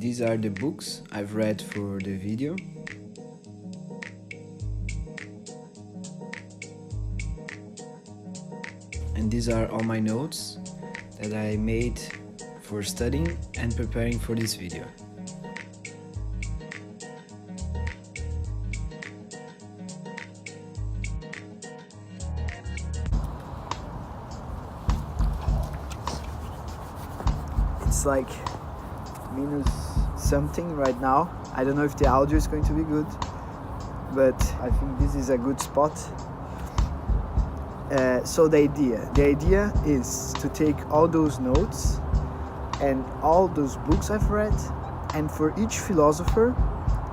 These are the books I've read for the video. And these are all my notes that I made for studying and preparing for this video. It's like minus something right now. I don't know if the audio is going to be good, but I think this is a good spot. So the idea is to take all those notes and all those books I've read, and for each philosopher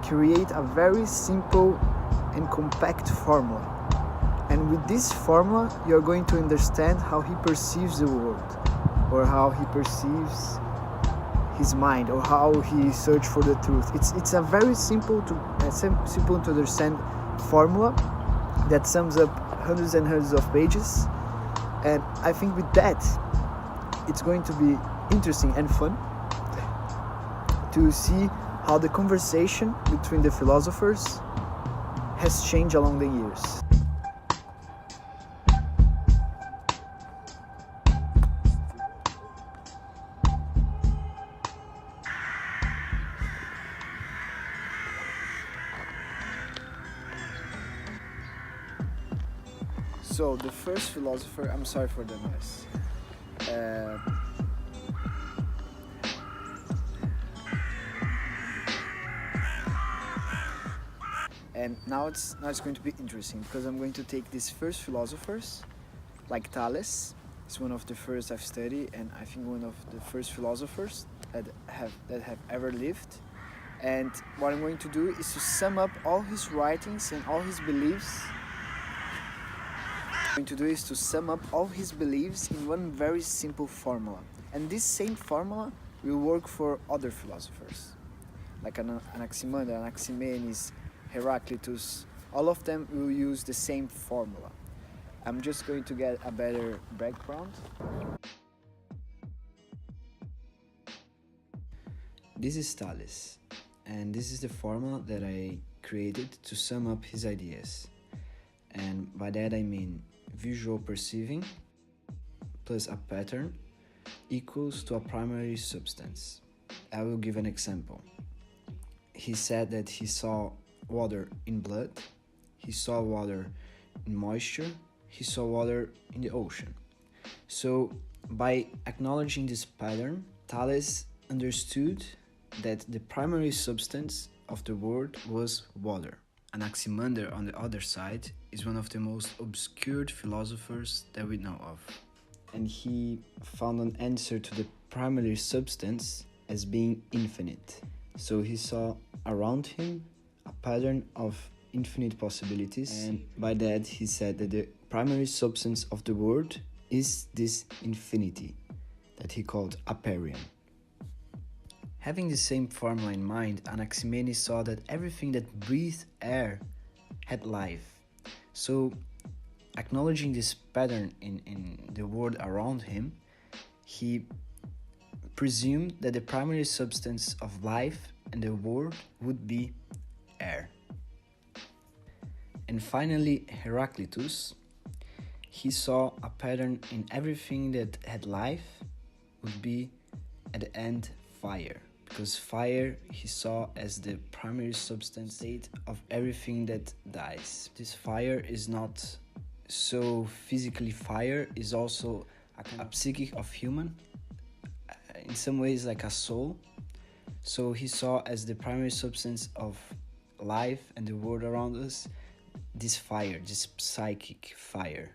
create a very simple and compact formula. And with this formula you're going to understand how he perceives the world, or how he perceives his mind, or how he searched for the truth. It's a very simple to understand formula that sums up hundreds and hundreds of pages, and I think with that it's going to be interesting and fun to see how the conversation between the philosophers has changed along the years. So the first philosopher, I'm sorry for the mess. And now it's going to be interesting, because I'm going to take these first philosophers, like Thales. It's one of the first I've studied, and I think one of the first philosophers that have ever lived. And what I'm going to do is to sum up all his writings and all his beliefs. What I'm going to do is to sum up all his beliefs in one very simple formula. And this same formula will work for other philosophers, like Anaximander, Anaximenes, Heraclitus. All of them will use the same formula. I'm just going to get a better background. This is Thales, and this is the formula that I created to sum up his ideas. And by that I mean visual perceiving plus a pattern equals to a primary substance. I will give an example. He said that he saw water in blood, he saw water in moisture, he saw water in the ocean. So by acknowledging this pattern, Thales understood that the primary substance of the world was water. Anaximander, on the other side, is one of the most obscure philosophers that we know of. And he found an answer to the primary substance as being infinite. So he saw around him a pattern of infinite possibilities, and by that he said that the primary substance of the world is this infinity that he called aperion. Having the same formula in mind, Anaximenes saw that everything that breathed air had life. So, acknowledging this pattern in the world around him, he presumed that the primary substance of life and the world would be air. And finally, Heraclitus, he saw a pattern in everything that had life would be, at the end, fire. Because fire he saw as the primary substance state of everything that dies. This fire is not so physically fire, is also a psychic of human, in some ways like a soul. So he saw as the primary substance of life and the world around us this fire, this psychic fire.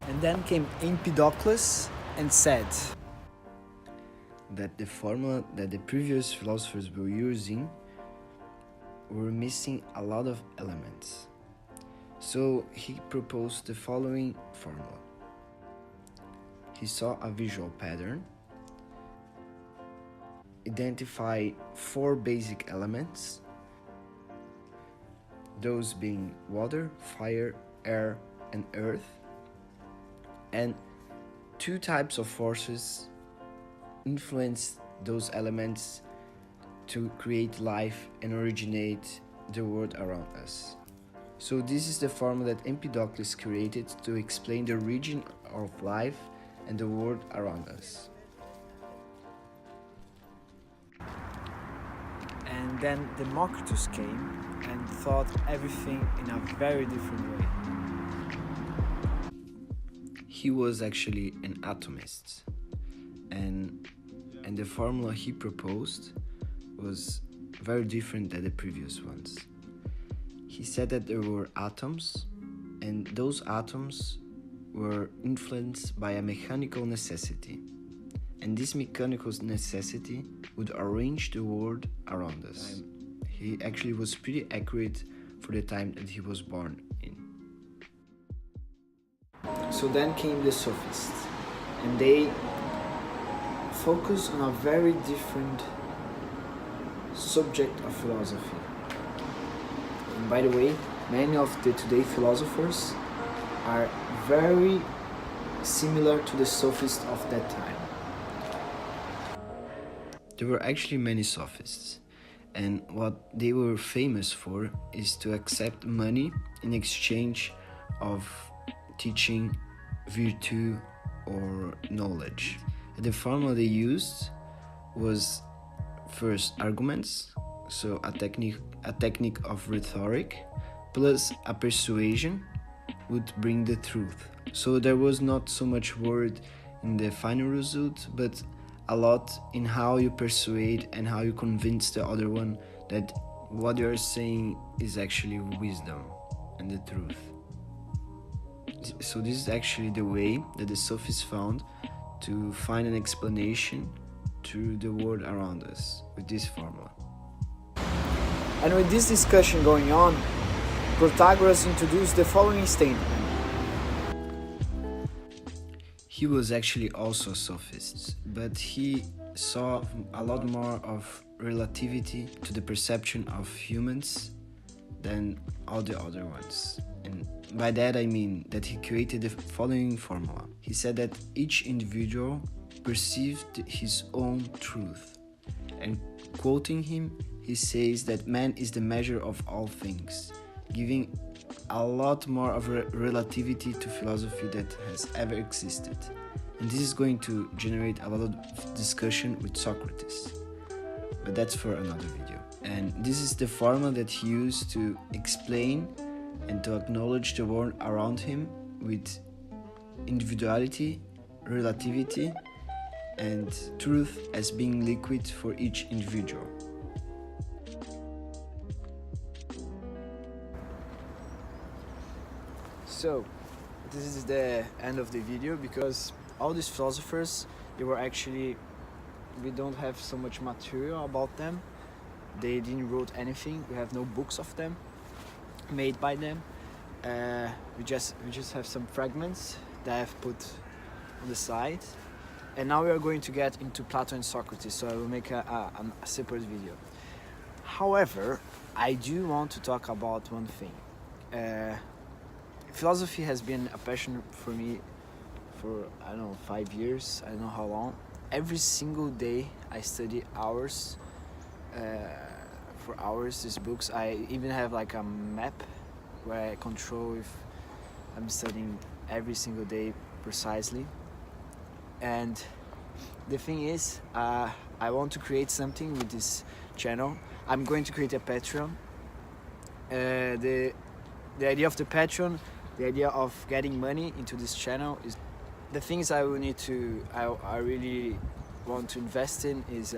And then came Empedocles and said that the formula that the previous philosophers were using were missing a lot of elements. So he proposed the following formula. He saw a visual pattern, identify 4 basic elements, those being water, fire, air, and earth, and 2 types of forces influence those elements to create life and originate the world around us. So this is the formula that Empedocles created to explain the origin of life and the world around us. And then Democritus came and thought everything in a very different way. He was actually an atomist, and the formula he proposed was very different than the previous ones. He said that there were atoms, and those atoms were influenced by a mechanical necessity, and this mechanical necessity would arrange the world around us. He actually was pretty accurate for the time that he was born in. So then came the sophists, and they focused on a very different subject of philosophy. And by the way, many of the today philosophers are very similar to the sophists of that time. There were actually many sophists, and what they were famous for is to accept money in exchange of teaching, virtue, or knowledge. And the formula they used was first arguments, so a technique of rhetoric, plus a persuasion would bring the truth. So there was not so much word in the final result, but a lot in how you persuade and how you convince the other one that what you're saying is actually wisdom and the truth. So this is actually the way that the sophists found to find an explanation to the world around us with this formula. And with this discussion going on, Protagoras introduced the following statement. He was actually also a sophist, but he saw a lot more of relativity to the perception of humans than all the other ones. And by that I mean that he created the following formula. He said that each individual perceived his own truth. And quoting him, he says that man is the measure of all things, giving a lot more of a relativity to philosophy that has ever existed. And this is going to generate a lot of discussion with Socrates. But that's for another video. And this is the formula that he used to explain and to acknowledge the world around him with individuality, relativity, and truth as being liquid for each individual. So, this is the end of the video because all these philosophers, they were actually, we don't have so much material about them. They didn't wrote anything. We have no books of them made by them. We just have some fragments that I've put on the side. And now we are going to get into Plato and Socrates, so I will make a separate video. However, I do want to talk about one thing. Philosophy has been a passion for me for, I don't know, 5 years, I don't know how long. Every single day I study hours, for hours, these books. I even have like a map where I control if I'm studying every single day precisely. And the thing is, I want to create something with this channel. I'm going to create a Patreon. The idea of the Patreon, the idea of getting money into this channel is the things I will need to, I really want to invest in is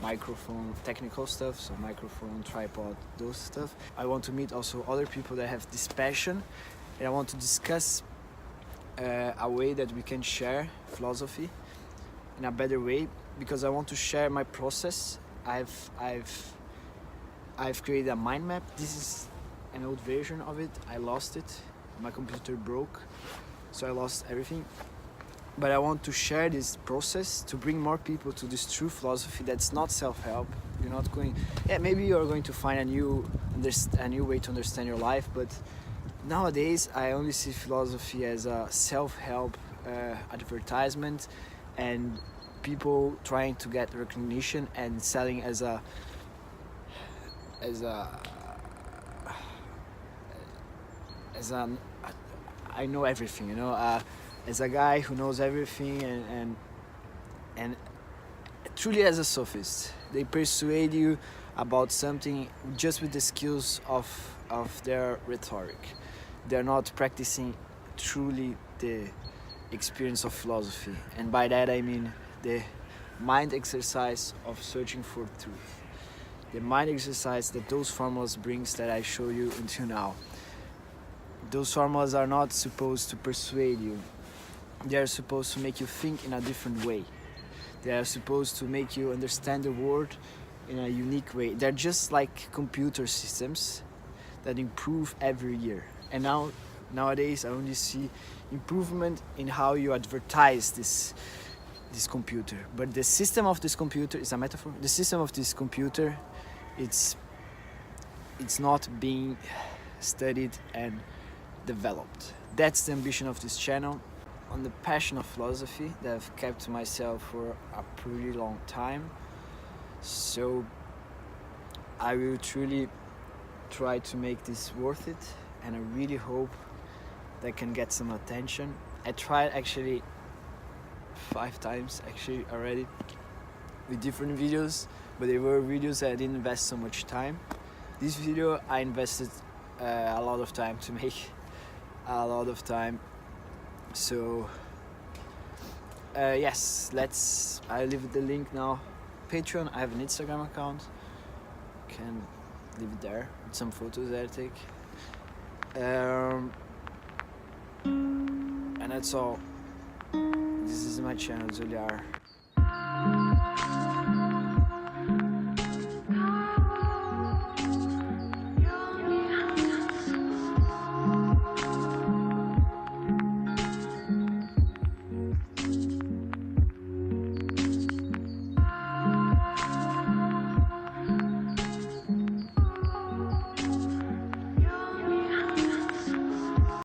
microphone, technical stuff, so microphone, tripod, those stuff. I want to meet also other people that have this passion, and I want to discuss a way that we can share philosophy in a better way, because I want to share my process. I've created a mind map. This is an old version of it. I lost it. My computer broke, so I lost everything. but I want to share this process to bring more people to this true philosophy that's not self-help. You're not going, yeah, maybe you're going to find a new way to understand your life, but nowadays I only see philosophy as a self-help advertisement, and people trying to get recognition and selling as a I know everything, as a guy who knows everything, and truly as a sophist. They persuade you about something just with the skills of their rhetoric. They're not practicing truly the experience of philosophy, and by that I mean the mind exercise of searching for truth. The mind exercise that those formulas brings that I show you until now. Those formulas are not supposed to persuade you. They are supposed to make you think in a different way. They are supposed to make you understand the world in a unique way. They're just like computer systems that improve every year. And nowadays I only see improvement in how you advertise this computer. But the system of this computer is a metaphor. The system of this computer, it's not being studied and developed. That's the ambition of this channel, on the passion of philosophy that I've kept to myself for a pretty long time. So I will truly try to make this worth it, and I really hope that I can get some attention. I tried actually 5 times already with different videos, but they were videos that I didn't invest so much time. This video I invested a lot of time to make. So yes, I leave the link now. Patreon, I have an Instagram account, can leave it there with some photos that I take, and that's all. This is my channel, Zuliar.